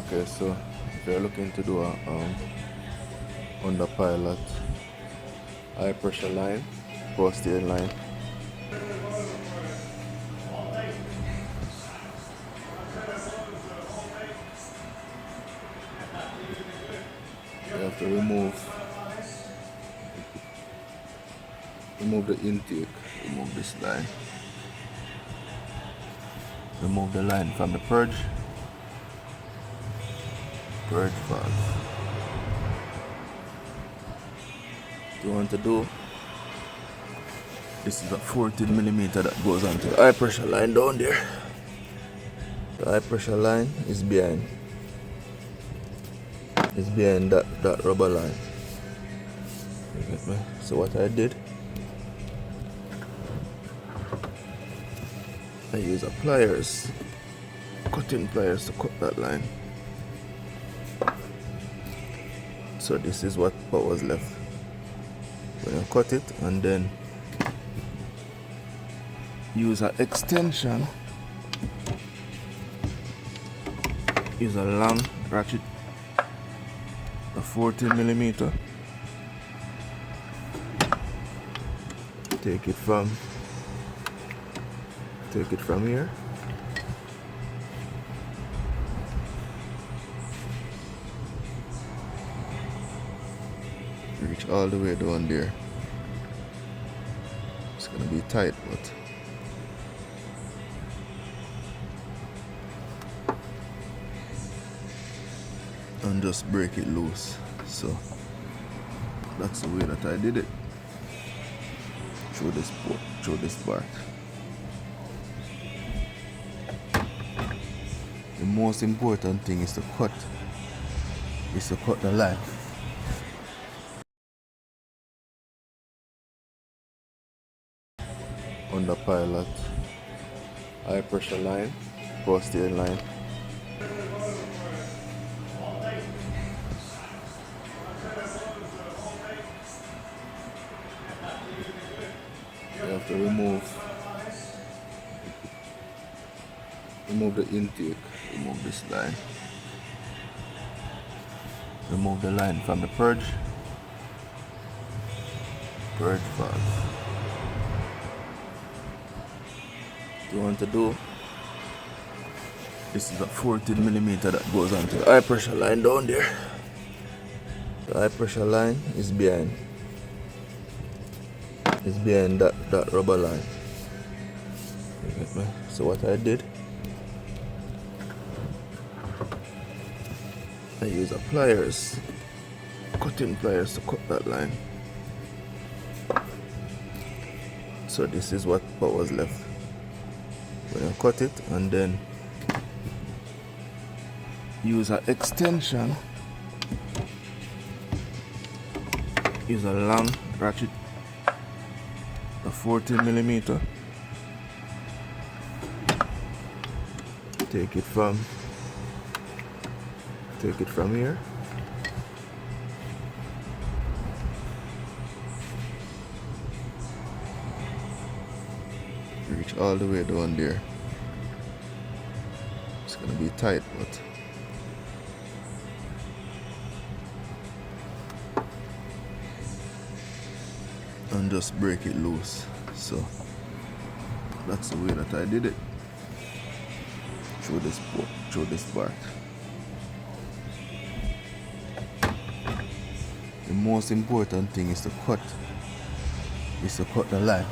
Okay, so if you're looking to do a under pilot high pressure line, posterior line, you have to remove the intake, remove this line, remove the line from the purge valve. What you want to do, this is a 14mm that goes onto the high pressure line down there. The high pressure line is behind that rubber line. You get me? So what I did, I use a pliers, cutting pliers to cut that line. So this is what was left. When I cut it, and then use an extension, use a long ratchet, a 14mm. Take it from here. Reach all the way down there. It's gonna be tight, but and just break it loose. So that's the way that I did it. Through this part. The most important thing is to cut the line. Under pilot high pressure line, posterior line. You have to remove the intake, remove this line, remove the line from the purge valve. What you want to do, this is a 14mm that goes onto the high pressure line down there. The high pressure line is behind that rubber line. You get me? So what I did, I use a pliers, cutting pliers to cut that line. So this is what was left. When I cut it, and then use an extension, use a long ratchet, a 14mm. Take it from here. Reach all the way down there. It's gonna be tight, but and just break it loose. So that's the way that I did it. Through this part. The most important thing is to cut the line.